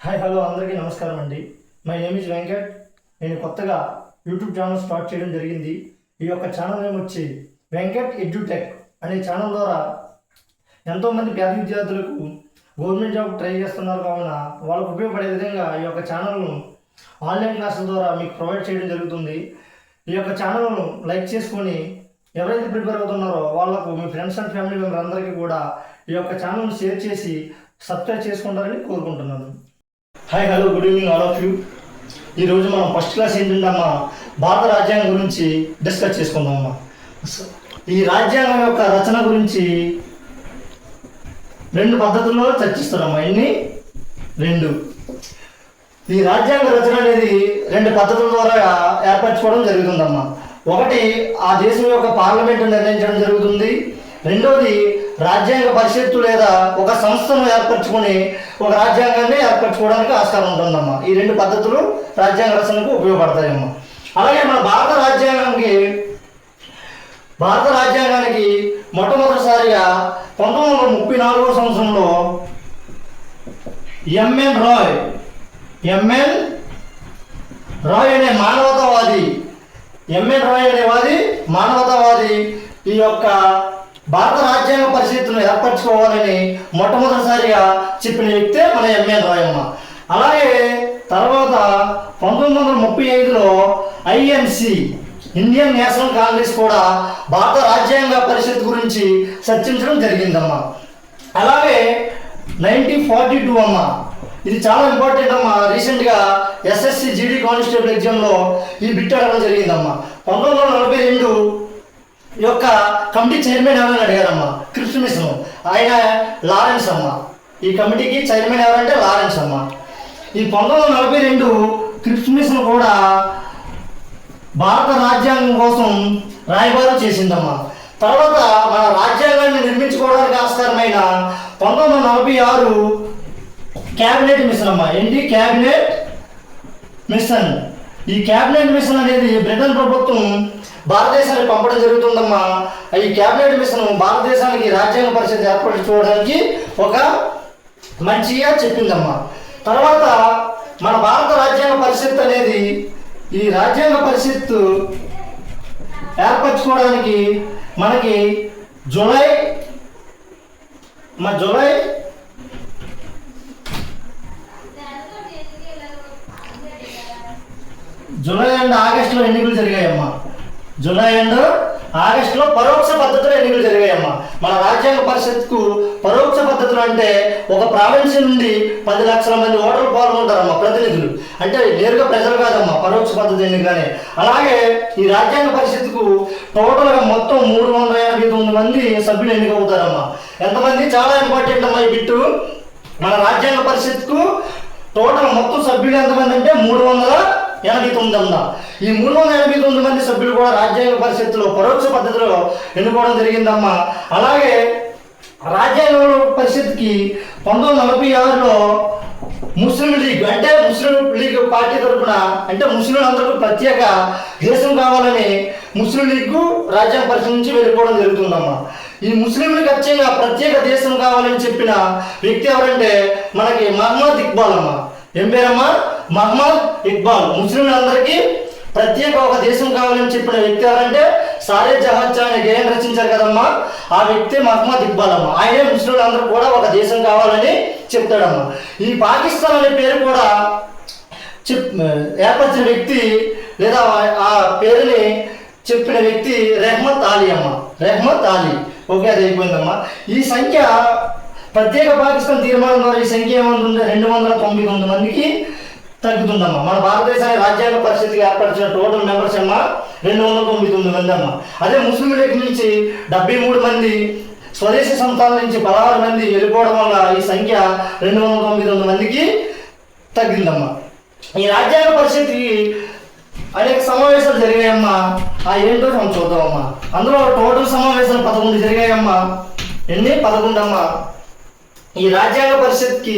Hi hello అందరికీ నమస్కారం అండి. My name is Venkat. నేను కొత్తగా యూట్యూబ్ ఛానల్ స్టార్ట్ చేయడం జరిగింది. ఈ యొక్క ఛానల్ నేమ్ వచ్చి వెంకట్ ఎడ్యుటెక్ అనే ఛానల్ ద్వారా ఎంతోమంది పేద విద్యార్థులకు గవర్నమెంట్ జాబ్ ట్రై చేస్తున్నారు కావున వాళ్ళకు ఉపయోగపడే విధంగా ఈ యొక్క ఛానల్ను ఆన్లైన్ క్లాసుల ద్వారా మీకు ప్రొవైడ్ చేయడం జరుగుతుంది. ఈ యొక్క ఛానల్ను లైక్ చేసుకొని ఎవరైతే ప్రిపేర్ అవుతున్నారో వాళ్ళకు మీ ఫ్రెండ్స్ అండ్ ఫ్యామిలీ మెంబర్ అందరికీ కూడా ఈ యొక్క ఛానల్ను షేర్ చేసి సబ్స్క్రైబ్ చేసుకుంటారని కోరుకుంటున్నాను. Hi hello good evening all of you. ఈరోజు మనం ఫస్ట్ క్లాస్ ఏంటంటమ్మా భారత రాజ్యాంగం గురించి డిస్కస్ చేసుకుందామమ్మా. ఈ రాజ్యాంగం యొక్క రచన గురించి రెండు పద్ధతుల్లో చర్చిస్తారమ్మా. రెండు ఈ రాజ్యాంగ రచన అనేది రెండు పద్ధతుల ద్వారా ఏర్పరచుకోవడం జరుగుతుందమ్మా. ఒకటి ఆ దేశం యొక్క పార్లమెంటు నిర్ణయించడం జరుగుతుంది. రెండోది రాజ్యాంగ పరిషత్తు లేదా ఒక సంస్థను ఏర్పరచుకొని ఒక రాజ్యాంగాన్ని ఏర్పరచుకోవడానికి ఆస్కారం ఉంటుందమ్మా. ఈ రెండు పద్ధతులు రాజ్యాంగ రచనకు ఉపయోగపడతాయమ్మా. అలాగే మన భారత రాజ్యాంగానికి మొట్టమొదటిసారిగా 1934 సంవత్సరంలో ఎంఎన్ రాయ్ అనే మానవతావాది ఈ యొక్క భారత రాజ్యాంగ పరిషత్తును ఏర్పరచుకోవాలని మొట్టమొదటిసారిగా చెప్పిన వ్యక్తే మన ఎంఎన్ రాయ్ అమ్మ. అలాగే తర్వాత 1935లో ఐఎన్సి ఇండియన్ నేషనల్ కాంగ్రెస్ కూడా భారత రాజ్యాంగ పరిషత్ గురించి చర్చించడం జరిగిందమ్మా. అలాగే 1942 అమ్మ, ఇది చాలా ఇంపార్టెంట్ అమ్మా. రీసెంట్గా ఎస్ఎస్సి జీడీ కానిస్టేబుల్ ఎగ్జామ్లో ఈ బిట్ అడగడం జరిగిందమ్మా. 1942 యొక్క కమిటీ చైర్మన్ ఎవరైనా అడిగారమ్మా. క్రిప్స్ మిషన్, ఆయన లారెన్స్ అమ్మ. ఈ కమిటీకి చైర్మన్ ఎవరంటే లారెన్స్ అమ్మ. ఈ 1942 క్రిప్స్ మిషన్ కూడా భారత రాజ్యాంగం కోసం రాయబారం చేసిందమ్మా. తర్వాత మన రాజ్యాంగాన్ని నిర్మించుకోవడానికి ఆస్కారమైన 1946 క్యాబినెట్ మిషన్ అమ్మా. ఏంటి క్యాబినెట్ మిషన్? ఈ క్యాబినెట్ మిషన్ అనేది బ్రిటన్ ప్రభుత్వం భారతదేశానికి పంపడం జరుగుతుందమ్మా. ఈ క్యాబినెట్ మిషన్ భారతదేశానికి రాజ్యాంగ పరిషత్ ఏర్పరచుకోవడానికి ఒక మంచిగా చెప్పిందమ్మా. తర్వాత మన భారత రాజ్యాంగ పరిషత్ అనేది ఈ రాజ్యాంగ పరిషత్తు ఏర్పరచుకోవడానికి మనకి జూలై అండ్ ఆగస్టులో ఎన్నికలు జరిగాయమ్మా. జూలై అండ్ ఆగస్టులో పరోక్ష పద్ధతిలో ఎన్నికలు జరిగాయమ్మా. మన రాజ్యాంగ పరిషత్కు పరోక్ష పద్ధతులు అంటే ఒక ప్రావిన్స్ నుండి 10 లక్షల మంది ఓటర్లు పాల్గొంటారమ్మా, ప్రతినిధులు. అంటే నేరుగా ప్రజలు కాదమ్మా, పరోక్ష పద్ధతి ఎన్నికనే. అలాగే ఈ రాజ్యాంగ పరిషత్కు టోటల్గా మొత్తం 389 మంది సభ్యులు ఎన్నికవుతారమ్మా. ఎంతమంది? చాలా ఇంపార్టెంట్ అమ్మా ఈ బిట్టు. మన రాజ్యాంగ పరిషత్కు టోటల్ మొత్తం సభ్యులు ఎంతమంది అంటే 389 అమ్మా. ఈ 389 మంది సభ్యులు కూడా రాజ్యాంగ పరిషత్తులో పరోక్ష పద్ధతిలో ఎన్నుకోవడం జరిగిందమ్మా. అలాగే రాజ్యాంగ పరిషత్కి 1946లో ముస్లిం లీగ్ పార్టీ తరఫున అంటే ముస్లింలందరికీ ప్రత్యేక దేశం కావాలని ముస్లిం లీగ్ రాజ్యాంగ పరిషత్ నుంచి వెళ్ళిపోవడం జరుగుతుందమ్మా. ఈ ముస్లింలకు ఖచ్చితంగా ప్రత్యేక దేశం కావాలని చెప్పిన వ్యక్తి ఎవరంటే మనకి మహమ్మద్ ఇక్బాల్ అమ్మ. ఏం పేరమ్మా? మహమ్మద్ ఇక్బాల్. ముస్లింలందరికీ ప్రత్యేక ఒక దేశం కావాలని చెప్పిన వ్యక్తి ఎవరంటే సారే జహాన్ అనే గేయం రచించారు కదమ్మా, ఆ వ్యక్తి మహమ్మద్ ఇక్బాల్ అమ్మ. ఆయనే ముస్లింలందరూ కూడా ఒక దేశం కావాలని చెప్తాడమ్మా. ఈ పాకిస్తాన్ అనే పేరు కూడా ఏర్పరిచిన వ్యక్తి లేదా ఆ పేరుని చెప్పిన వ్యక్తి రెహ్మత్ అలీ అమ్మ. రెహ్మత్ అలీ. ఓకే, అది అయిపోయిందమ్మా. ఈ సంఖ్య ప్రత్యేక పాకిస్తాన్ తీర్మానం ద్వారా ఈ సంఖ్య ఏమంటుంది? 299 మందికి తగ్గుతుందమ్మా. మన భారతదేశానికి రాజ్యాంగ పరిషత్కి ఏర్పరిచిన టోటల్ మెంబర్స్ అమ్మా 299 మంది అమ్మా. అదే ముస్లిం లీగ్ నుంచి 73 మంది, స్వదేశీ సంస్థల నుంచి 16 మంది వెళ్ళిపోవడం వల్ల ఈ సంఖ్య 299 మందికి తగ్గిందమ్మా. ఈ రాజ్యాంగ పరిషత్కి అనేక సమావేశాలు జరిగాయమ్మా. ఆ ఏంటో మనం చూద్దామమ్మా. అందులో టోటల్ సమావేశాలు 11 జరిగాయమ్మా. ఎన్ని? 11 అమ్మా. ఈ రాజ్యాంగ పరిషత్కి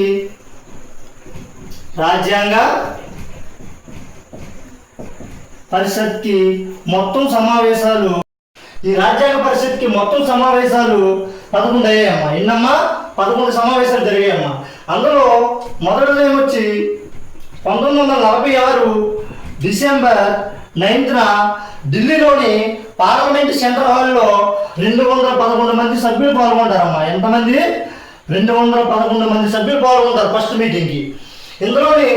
మొత్తం సమావేశాలు ఈ రాజ్యాంగ పరిషత్కి మొత్తం సమావేశాలు 11 అయ్యాయమ్మా. ఎన్నమ్మా? 11 సమావేశాలు జరిగాయమ్మా. అందులో మొదటిది ఏమొచ్చి 1946 డిసెంబర్ 9న ఢిల్లీలోని పార్లమెంట్ సెంట్రల్ హాల్లో 211 మంది సభ్యులు పాల్గొంటారమ్మా. ఎంతమంది? 211 మంది సభ్యులు పాల్గొంటారు ఫస్ట్ మీటింగ్కి. ఇందులోని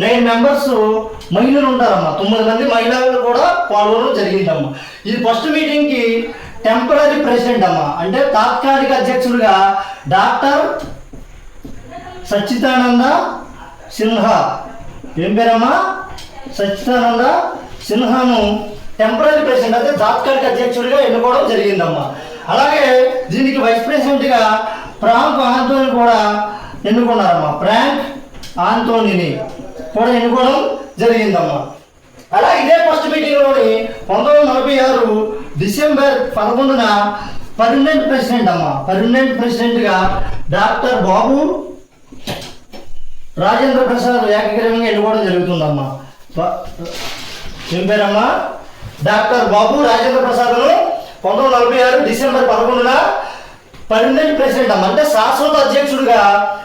9 మెంబర్స్ మహిళలు ఉంటారమ్మా. 9 మంది మహిళలు కూడా పాల్గొనడం జరిగిందమ్మా. ఈ ఫస్ట్ మీటింగ్కి టెంపరీ ప్రెసిడెంట్ అమ్మా, అంటే తాత్కాలిక అధ్యక్షుడిగా డాక్టర్ సచ్చిదానంద సిన్హా. ఏం పేరమ్మా? సచ్చిదానంద సిన్హాను టెంపరీ ప్రెసిడెంట్, అంటే తాత్కాలిక అధ్యక్షుడిగా ఎన్నుకోవడం జరిగిందమ్మా. అలాగే దీనికి వైస్ ప్రెసిడెంట్గా ఫ్రాంక్ ఆంటోనీ కూడా ఎన్నుకున్నారమ్మా. ఫ్రాంక్ ఆంటోనీని కూడా ఎన్నుకోవడం జరిగిందమ్మా. అలా ఇదే ఫస్ట్ మీటింగ్లోని 1946 డిసెంబర్ 11న పర్మనెంట్ ప్రెసిడెంట్ అమ్మా, పర్మనెంట్ ప్రెసిడెంట్గా డాక్టర్ బాబు రాజేంద్ర ప్రసాద్ ఏకగ్రీవంగా ఎన్నుకోవడం జరుగుతుందమ్మా. ఏం పేరమ్మా? Doctor Babu Rajendra ప్రసాద్ను 1946 December 11న permanent president అమ్మ, అంటే శాశ్వత అధ్యక్షుడిగా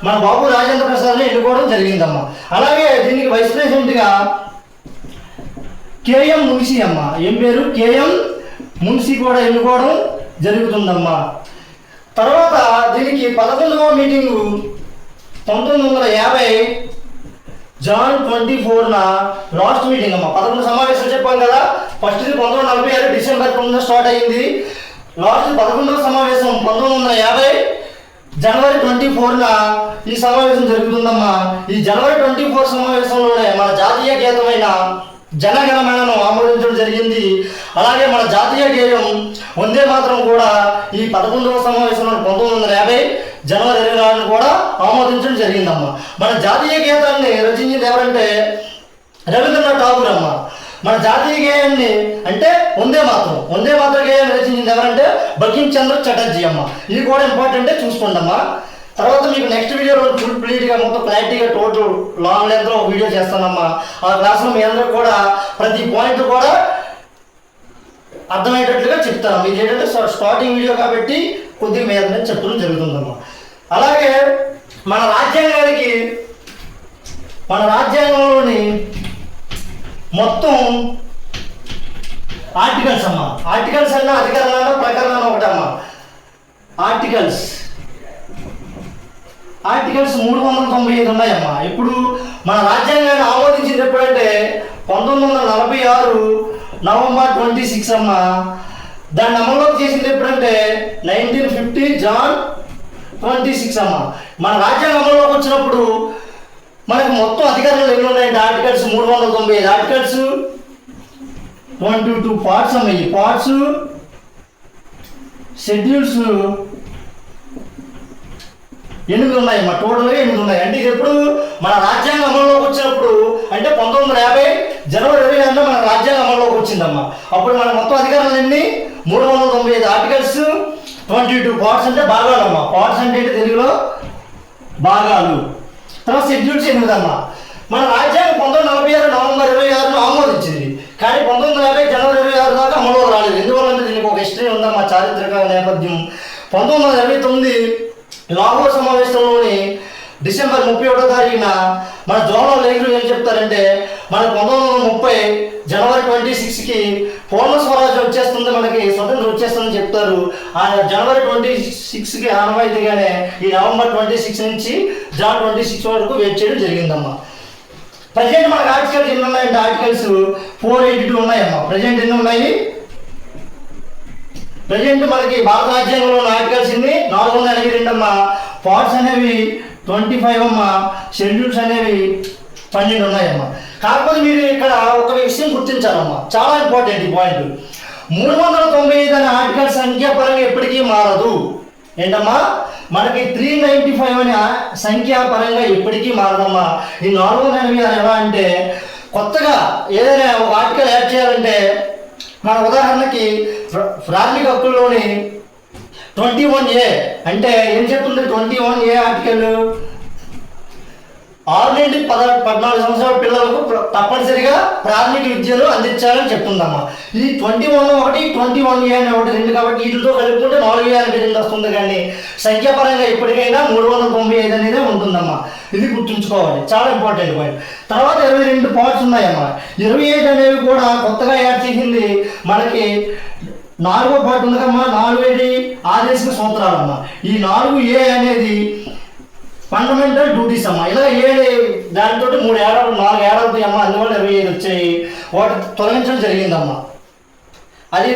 మన బాబు రాజేంద్ర ప్రసాద్ని ఎన్నుకోవడం జరిగిందమ్మా. అలాగే దీనికి వైస్ ప్రెసిడెంట్గా కేఎం మున్షి అమ్మ. ఏం పేరు? కేఎం మున్షి కూడా ఎన్నుకోవడం జరుగుతుందమ్మా. తర్వాత దీనికి 11వ మీటింగు 1950 జాన్ 24న లాస్ట్ మీటింగ్ అమ్మా. 11 సమావేశాలు చెప్పాం కదా. ఫస్ట్ది 1946 డిసెంబర్ 9న స్టార్ట్ అయింది. లాస్ట్ 11వ సమావేశం 1950 జనవరి 24న ఈ సమావేశం జరుగుతుందమ్మా. ఈ జనవరి 24 సమావేశంలోనే మన జాతీయ గీతమైన జనగణమనను ఆమోదించడం జరిగింది. అలాగే మన జాతీయ గేయం వందే మాత్రం కూడా ఈ 11వ సమావేశంలో 1950 జనవరి 24న కూడా ఆమోదించడం జరిగిందమ్మా. మన జాతీయ గీతాన్ని రచించింది ఎవరంటే రవీంద్రనాథ్ ఠాగూర్ అమ్మ. మన జాతీయ గేయాన్ని అంటే వందే మాత్రం గేయాన్ని రచించింది ఎవరంటే బంకిం చంద్ర చటర్జీ అమ్మ. ఇది కూడా ఇంపార్టెంటే, చూసుకోండి అమ్మా. తర్వాత మీకు నెక్స్ట్ వీడియోలో కంప్లీట్గా మొత్తం క్లారిటీగా టోటల్ లాంగ్ లెంత్లో ఒక వీడియో చేస్తానమ్మా. ఆ క్లాస్లో మీ అందరూ కూడా ప్రతి పాయింట్ కూడా అర్థమయ్యేటట్లుగా చెప్తాను. ఇది ఏంటంటే స్టార్టింగ్ వీడియో కాబట్టి కొద్దిగా మీ అందరూ చెప్పడం జరుగుతుందమ్మా. అలాగే మన రాజ్యాంగంలోని మొత్తం ఆర్టికల్స్ అమ్మా. ఆర్టికల్స్ అన్నా అధికరణాలు ప్రకరణాలు ఒకటమ్మా. ఆర్టికల్స్ 395 ఉన్నాయమ్మా. ఇప్పుడు మన రాజ్యాంగాన్ని ఆమోదించింది ఎప్పుడంటే 1946 నవంబర్ 26 అమ్మా. దాన్ని అమల్లోకి చేసింది ఎప్పుడంటే 1950 జాన్ 26 అమ్మా. మన రాజ్యాంగం అమల్లోకి వచ్చినప్పుడు మనకు మొత్తం అధికారులు ఎన్ని ఉన్నాయంటే ఆర్టికల్స్ 395 ఆర్టికల్స్ 22 పార్ట్స్ అమ్మ. ఈ పార్ట్స్ షెడ్యూల్స్ 8 ఉన్నాయమ్మా. టోటల్గా 8 ఉన్నాయి. అంటే ఇది ఎప్పుడు మన రాజ్యాంగం అమల్లోకి వచ్చినప్పుడు అంటే 1950 జనవరి 26న మన రాజ్యాంగం అమల్లోకి వచ్చిందమ్మా. అప్పుడు మన మొత్తం అధికారులు ఎన్ని? 395 ఆర్టికల్స్ 22 పార్ట్స్ అంటే భాగాలమ్మా. పార్ట్స్ అంటే తెలుగులో భాగాలు. తర్వాత షెడ్యూల్స్ 8 అమ్మా. మన రాజ్యాంగం 1946 నవంబర్ 26న ఆమోదించింది. కానీ 1950 జనవరి 26 దాకా అమలులోకి రాలేదు. ఎందువల్లంటే దీనికి ఒక హిస్టరీ ఉందమ్మా, చారిత్రక నేపథ్యం. 1929 లాహోర్ సమావేశంలోని డిసెంబర్ 31వ తారీఖున మన జవహర్లాల్ నెహ్రూ ఏం చెప్తారంటే మనకు 1930 జనవరి 26కి పూర్ణ స్వరాజ్యం వచ్చేస్తుంది, మనకి స్వతంత్రం వచ్చేస్తుందని చెప్తారు. ఆ జనవరి 26కి ఆనవాయితీగానే ఈ నవంబర్ 26 నుంచి జాన్ 26 వరకు వెయిట్ చేయడం జరిగిందమ్మా. ప్రజెంట్ మనకు ఆర్టికల్స్ ఎన్ని ఉన్నాయంటే ఆర్టికల్స్ 482 ఉన్నాయమ్మా. ప్రజెంట్ ఎన్ని ఉన్నాయి? ప్రజెంట్ మనకి భారత రాజ్యాంగంలో ఉన్న ఆర్టికల్స్ ఎన్ని? 482 అమ్మా. పార్ట్స్ అనేవి 25 అమ్మా. షెడ్యూల్స్ అనేవి 12 ఉన్నాయమ్మా. కాకపోతే మీరు ఇక్కడ ఒక విషయం గుర్తించాలమ్మా, చాలా ఇంపార్టెంట్ ఈ పాయింట్. 395 అనే ఆర్టికల్ సంఖ్యాపరంగా ఎప్పటికీ మారదు. ఏంటమ్మా? మనకి 395 అనే సంఖ్యాపరంగా ఎప్పటికీ మారదమ్మా. ఈ 486 ఎలా అంటే కొత్తగా ఏదైనా ఒక ఆర్టికల్ యాడ్ చేయాలంటే మన ఉదాహరణకి ప్రాథమిక హక్కుల్లోని 21A అంటే ఏం చెప్తుంది? 21A ఆర్టికల్ 6 నుండి 14 సంవత్సరాల పిల్లలకు తప్పనిసరిగా ప్రాథమిక విద్యను అందించాలని చెప్తుందమ్మా. ఇది 21 ఒకటి 21A అని ఒకటి రెండు కాబట్టి వీటితో కలుపుకుంటే 4A అని పేరు వస్తుంది. కానీ సంఖ్యాపరంగా ఎప్పటికైనా 395 అనేది ఉంటుందమ్మా. ఇది గుర్తుంచుకోవాలి, చాలా ఇంపార్టెంట్ పాయింట్. తర్వాత 22 పార్ట్స్ ఉన్నాయమ్మా. 28 అనేవి కూడా కొత్తగా యాడ్ చేసింది మనకి. 4వ పార్ట్ ఉంది కమ్మా, 4 ఆదేశిక సూత్రాలమ్మా. ఈ 4A అనేది ఫండమెంటల్ డ్యూటీస్ అమ్మా. ఇలా 7 దాంతో 4 ఏడాది అమ్మా. అందువల్ల 25 వచ్చాయి. వాటి తొలగించడం జరిగిందమ్మా. అది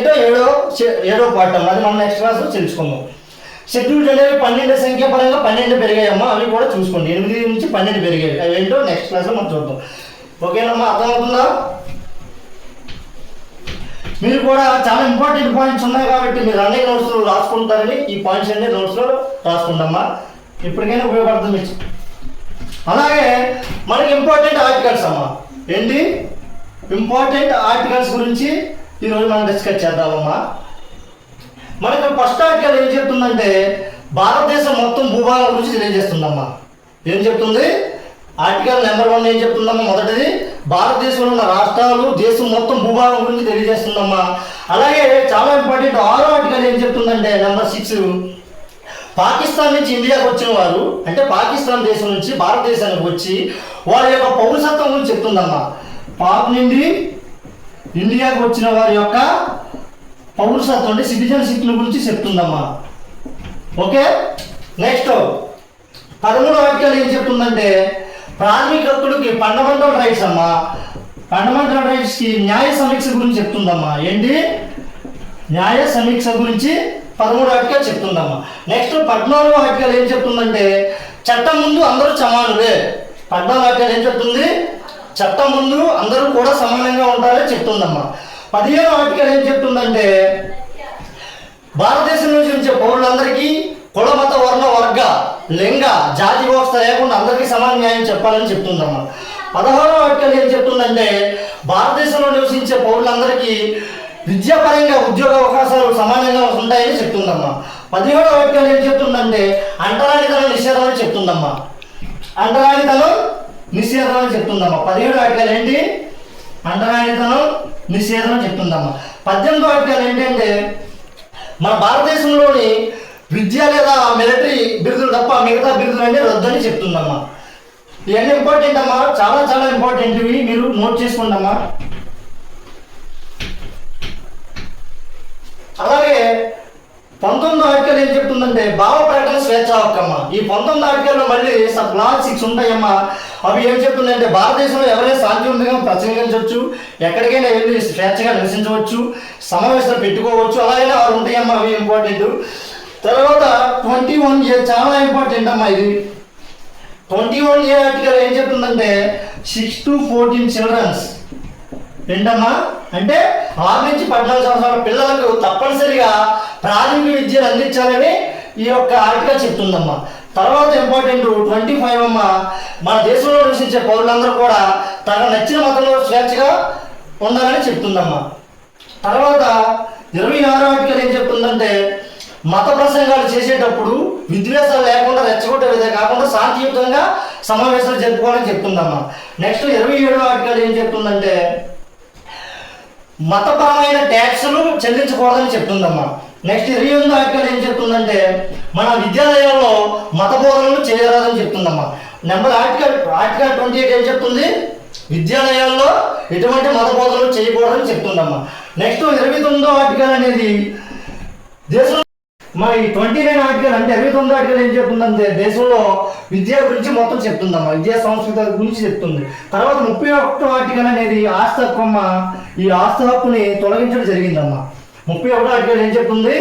ఏడో పార్ట్ అమ్మా. అది మనం నెక్స్ట్ క్లాస్లో తెలుసుకుందాం. షెడ్యూల్స్ అనేవి 12 సంఖ్య పరంగా 12 పెరిగాయమ్మా. అవి కూడా చూసుకోండి. 8 నుంచి 12 పెరిగాయి. అవి ఏంటో నెక్స్ట్ క్లాస్లో మనం చూద్దాం. ఓకేనమ్మా, అర్థమవుతుందా? మీరు కూడా చాలా ఇంపార్టెంట్ పాయింట్స్ ఉన్నాయి కాబట్టి మీరు అన్ని నోట్స్లో రాసుకుంటారని ఈ పాయింట్స్ అన్ని నోట్స్లో రాసుకుంటామా. ఇప్పటికైనా ఉపయోగపడుతుంది. అలాగే మనకి ఇంపార్టెంట్ ఆర్టికల్స్ అమ్మా. ఏంటి ఇంపార్టెంట్ ఆర్టికల్స్ గురించి ఈరోజు మనం డిస్కస్ చేద్దామమ్మా. మనకి ఫస్ట్ ఆర్టికల్ ఏం చెప్తుందంటే భారతదేశం మొత్తం భూభాగం గురించి తెలియజేస్తుందమ్మా. ఏం చెప్తుంది? ఆర్టికల్ నెంబర్ 1 ఏం చెప్తుందమ్మా? మొదటిది భారతదేశంలో ఉన్న రాష్ట్రాలు దేశం మొత్తం భూభాగం గురించి తెలియజేస్తుందమ్మా. అలాగే చాలా ఇంపార్టెంట్ 6వ ఆర్టికల్ ఏం చెప్తుందంటే నెంబర్ 6 పాకిస్తాన్ నుంచి ఇండియాకి వచ్చిన వారు, అంటే పాకిస్తాన్ దేశం నుంచి భారతదేశానికి వచ్చి వారి యొక్క పౌరసత్వం గురించి చెప్తుందమ్మా. పాక్ నుండి ఇండియాకి వచ్చిన వారి యొక్క పౌరసత్వం అంటే సిటిజన్షిప్ గురించి చెప్తుందమ్మా. ఓకే, నెక్స్ట్ 13వ ఆర్టికల్ ఏం చెప్తుందంటే ప్రాథమిక హక్కులకి ఫండమెంటల్ రైట్స్ అమ్మా. ఫండమెంటల్ రైట్స్ కి న్యాయ సమీక్ష గురించి చెప్తుందమ్మా. ఏంటి? న్యాయ సమీక్ష గురించి 13వ ఆర్టికల్ చెప్తుందమ్మా. నెక్స్ట్ 14వ ఆర్టికల్ ఏం చెప్తుందంటే చట్టం ముందు అందరూ సమానులే. 14వ ఆర్టికల్ ఏం చెప్తుంది? చట్టం ముందు అందరూ కూడా సమానంగా ఉంటారని చెప్తుందమ్మా. 15వ ఆర్టికల్ ఏం చెప్తుందంటే భారతదేశంలో నివసించే పౌరులందరికీ కుల మత వర్ణ వర్గ లింగ జాతి వ్యవస్థ లేకుండా అందరికీ సమాన న్యాయం చెప్పాలని చెప్తుందమ్మా. 16వ ఆర్టికల్ ఏం చెప్తుందంటే భారతదేశంలో నివసించే పౌరులందరికీ విద్యాపరంగా ఉద్యోగ అవకాశాలు సమానంగా ఉంటాయని చెప్తుందమ్మా. 17వ ఆర్టికల్ ఏం చెప్తుందంటే అంటరానితనం నిషేధం అని చెప్తుందమ్మా. అంటరానితనం నిషేధం అని చెప్తుందమ్మా. 17వ ఆర్టికల్ ఏంటి? అంటరానితనం నిషేధం అని చెప్తుందమ్మా. 18వ ఆర్టికల్ ఏంటంటే మన భారతదేశంలోని విద్య లేదా మిలిటరీ బిరుదులు తప్ప మిగతా బిరుదులు అంటే రద్దని చెప్తుందమ్మా. ఇవన్నీ ఇంపార్టెంట్ అమ్మా, చాలా చాలా ఇంపార్టెంట్. ఇవి మీరు నోట్ చేసుకోండి అమ్మా. అలాగే 19వ ఆర్టికల్ ఏం చెప్తుందంటే భావ ప్రకటన స్వేచ్ఛ హక్కమ్మా. ఈ 19వ ఆర్టికల్లో మళ్ళీ క్లాస్ 6 ఉంటాయమ్మా. అవి ఏం చెప్తుందంటే భారతదేశంలో ఎవరైనా శాంతియుతంగా ప్రసంగించవచ్చు, ఎక్కడికైనా వెళ్ళి స్వేచ్ఛగా నివసించవచ్చు, సమావేశాలు పెట్టుకోవచ్చు, అలాగే అవి ఉంటాయమ్మా. అవి ఇంపార్టెంట్. తర్వాత 21A చాలా ఇంపార్టెంట్ అమ్మా. ఇది 21A ఆర్టికల్ ఏం చెప్తుందంటే 6 to 14 చిల్డ్రన్స్ ఏంటమ్మా అంటే 6 నుంచి 14 సంవత్సరాల పిల్లలకు తప్పనిసరిగా ప్రాథమిక విద్యను అందించాలని ఈ యొక్క ఆర్టికల్ చెప్తుందమ్మా. తర్వాత ఇంపార్టెంట్ 25 అమ్మా. మన దేశంలో నివసించే పౌరులందరూ కూడా తనకు నచ్చిన మతంలో స్వేచ్ఛగా ఉండాలని చెప్తుందమ్మా. తర్వాత 26వ ఆర్టికల్ ఏం చెప్తుందంటే మత ప్రసంగాలు చేసేటప్పుడు విద్వేషాలు లేకుండా రెచ్చగొట్టే విధంగా కాకుండా శాంతియుతంగా సమావేశాలు జరుపుకోవాలని చెప్తుందమ్మా. నెక్స్ట్ 27వ ఆర్టికల్ ఏం చెప్తుందంటే మతపరమైన ట్యాక్సులు చెల్లించకూడదని చెప్తుందమ్మా. నెక్స్ట్ 28వ ఆర్టికల్ ఏం చెప్తుందంటే మన విద్యాలయాల్లో మత బోధనలు చేయరాదని చెప్తుందమ్మా. ఆర్టికల్ 28 ఏం చెప్తుంది? విద్యాలయాల్లో ఎటువంటి మత బోధనలు చేయకూడదని చెప్తుందమ్మా. నెక్స్ట్ 29వ ఆర్టికల్ అనేది దేశంలో మరి 29 ఆర్టికల్ అంటే 29వ ఆర్టికల్ ఏం చెప్తుందంటే దేశంలో విద్య గురించి మొత్తం చెప్తుందమ్మా. విద్యా సంస్కృతి గురించి చెప్తుంది. తర్వాత 31వ ఆర్టికల్ అనేది ఆస్తి హక్కు అమ్మా. ఈ ఆస్తి హక్కుని తొలగించడం జరిగిందమ్మా. 31వ ఆర్టికల్ ఏం చెప్తుంది?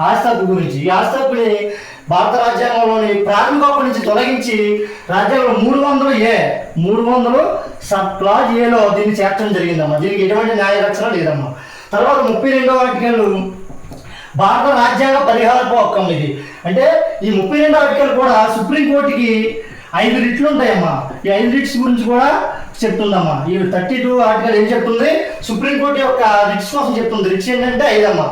ఆస్తి హక్కు గురించి. ఈ ఆస్తి హక్కుని భారత రాజ్యాంగంలోని ప్రాథమిక హక్కు నుంచి తొలగించి రాజ్యాంగంలో 300 క్లాజ్ ఏలో దీన్ని చేర్చడం జరిగిందమ్మా. దీనికి ఎటువంటి న్యాయ రక్షణ లేదమ్మా. తర్వాత 32వ ఆర్టికల్ భారత రాజ్యాంగ పరిహారపు హక్కు ఇది. అంటే ఈ 32వ ఆర్టికల్ కూడా సుప్రీంకోర్టుకి 5 రిట్లు ఉంటాయమ్మా. ఈ 5 రిట్స్ గురించి కూడా చెప్తుందమ్మా. ఈ 32 ఆర్టికల్ ఏం చెప్తుంది? సుప్రీంకోర్టు యొక్క రిట్స్ కోసం చెప్తుంది. రిట్స్ ఏంటంటే 5 అమ్మా.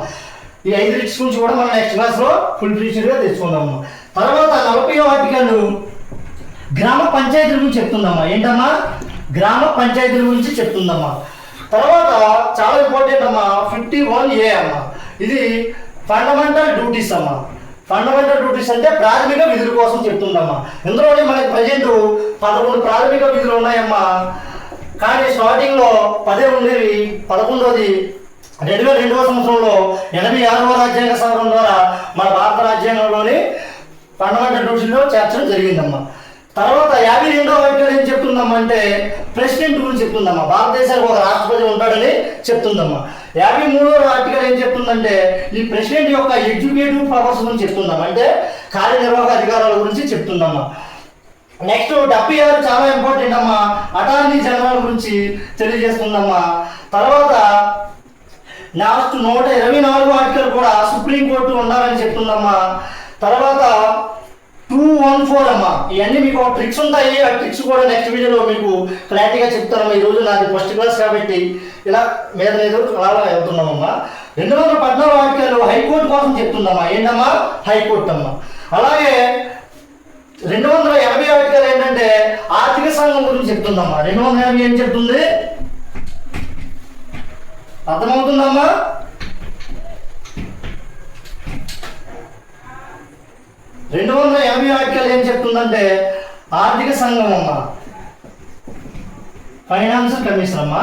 ఈ 5 రిట్స్ గురించి కూడా మనం నెక్స్ట్ క్లాస్లో ఫుల్ ఫ్రీగా తెచ్చుకుందాము. తర్వాత 40వ ఆర్టికల్ గ్రామ పంచాయతీల గురించి చెప్తుందమ్మా. ఏంటమ్మా? గ్రామ పంచాయతీల గురించి చెప్తుందమ్మా. తర్వాత చాలా ఇంపార్టెంట్ అమ్మా 51A అమ్మా. ఇది ఫండమెంటల్ డ్యూటీస్ అమ్మా. ఫండమెంటల్ డ్యూటీస్ అంటే ప్రాథమిక విధుల కోసం చెప్తుందమ్మా. ఇందులోనే మనకి ప్రజెంట్ 11 ప్రాథమిక విధులు ఉన్నాయమ్మా. కానీ స్టార్టింగ్లో 10 ఉండేవి. 11వది 2002వ సంవత్సరంలో 86వ రాజ్యాంగ సవరణ ద్వారా మన భారత రాజ్యాంగంలోని ఫండమెంటల్ డ్యూటీస్లో చేర్చడం జరిగిందమ్మా. తర్వాత 52వ ఆర్టికల్ ఏం చెప్తుందమ్మా అంటే ప్రెసిడెంట్ గురించి చెప్తుందమ్మా. భారతదేశానికి ఒక రాష్ట్రపతి ఉంటాడని చెప్తుందమ్మా. 53వ ఆర్టికల్ ఏం చెప్తుందంటే ఈ ప్రెసిడెంట్ యొక్క ఎగ్జిక్యూటివ్ పవర్స్ గురించి చెప్తుందమ్మా. అంటే కార్యనిర్వాహక అధికారాల గురించి చెప్తుందమ్మా. నెక్స్ట్ 76 చాలా ఇంపార్టెంట్ అమ్మా. అటార్నీ జనరల్ గురించి తెలియజేస్తుందమ్మా. తర్వాత లాస్ట్ 124వ ఆర్టికల్ కూడా సుప్రీంకోర్టు ఉండాలని చెప్తుందమ్మా. తర్వాత 214 అమ్మా. ఇవన్నీ మీకు ట్రిక్స్ ఉంటాయి. ఆ ట్రిక్స్ కూడా నెక్స్ట్ వీడియోలో మీకు క్లారిటీగా చెప్తారమ్మా. ఈరోజు నాది ఫస్ట్ క్లాస్ కాబట్టి ఇలా మీద అలా వెళ్తున్నామమ్మా. 214వ ఆర్టికల్ హైకోర్టు కోసం చెప్తుందమ్మా. ఏంటమ్మా? హైకోర్టు అమ్మా. అలాగే 280 ఆర్టికల్ ఏంటంటే ఆర్థిక సంఘం గురించి చెప్తుందమ్మా. 280 ఏం చెప్తుంది? అర్థమవుతుందమ్మా? రెండు 280 ఆర్టికల్ ఏం చెప్తుందంటే ఆర్థిక సంఘం అమ్మా, ఫైనాన్షియల్ కమిషన్ అమ్మా.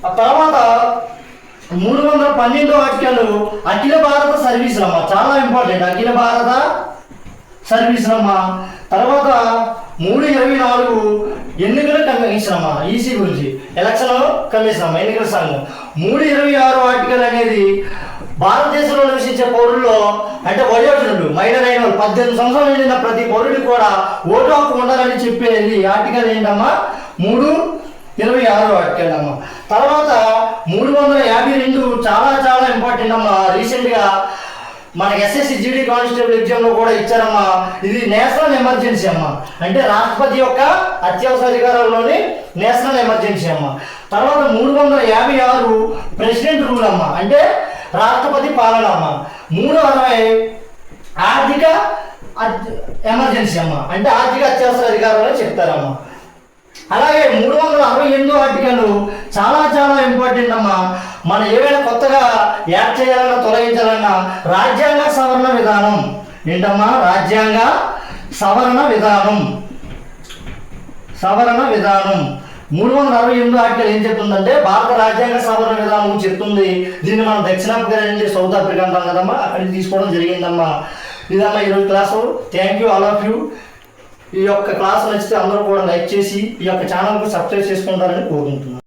ఆ తర్వాత 312 ఆర్టికల్ అఖిల భారత సర్వీసులు అమ్మా. చాలా ఇంపార్టెంట్ అఖిల భారత సర్వీసులు అమ్మా. తర్వాత 324 ఎన్నికల కమిషన్ అమ్మా. ఈసీ గురించి ఎలక్షన్ కమిషన్ అమ్మా, ఎన్నికల సంఘం. 326 ఆర్టికల్ అనేది భారతదేశంలో నివసించే పౌరుల్లో అంటే వయోజనులు మైనర్ అయిన వాళ్ళు 18 సంవత్సరాలు నిండిన ప్రతి పౌరుడికి కూడా ఓటు హక్కు ఉండాలని చెప్పేది ఆర్టికల్ ఏంటమ్మా? 326 ఆర్టికల్ అమ్మా. తర్వాత 352 చాలా చాలా ఇంపార్టెంట్ అమ్మా. రీసెంట్గా మనకి ఎస్ఎస్సి జీడీ కానిస్టేబుల్ ఎగ్జామ్లో కూడా ఇచ్చారమ్మా. ఇది నేషనల్ ఎమర్జెన్సీ అమ్మా. అంటే రాష్ట్రపతి యొక్క అత్యవసర అధికారాల్లోని నేషనల్ ఎమర్జెన్సీ అమ్మా. తర్వాత 356 ప్రెసిడెంట్ రూల్ అమ్మా. అంటే రాష్ట్రపతి పాలన అమ్మా. 360 ఆర్థిక ఎమర్జెన్సీ అమ్మా. అంటే ఆర్థిక అత్యవసర అధికారాలు చెప్తారమ్మా. అలాగే 368 ఆర్టికల్ చాలా చాలా ఇంపార్టెంట్ అమ్మా. మనం ఏవైనా కొత్తగా యాడ్ చేయాలన్నా తొలగించాలన్నా రాజ్యాంగ సవరణ విధానం. ఏంటమ్మా? రాజ్యాంగ సవరణ విధానం. 368 ఆర్టికల్ ఏం చెప్తుందంటే భారత రాజ్యాంగ సవరణ విధానం చెప్తుంది. దీన్ని మనం దక్షిణాఫ్రికా నుండి సౌత్ ఆఫ్రికా అంటాం కదమ్మా, అక్కడికి తీసుకోవడం జరిగిందమ్మా. ఇదమ్మా ఈరోజు class. Thank you all of you. ఈ యొక్క క్లాస్ నచ్చితే అందరూ కూడా లైక్ చేసి ఈ యొక్క ఛానల్కు సబ్స్క్రైబ్ చేసుకుంటారని కోరుకుంటున్నాను.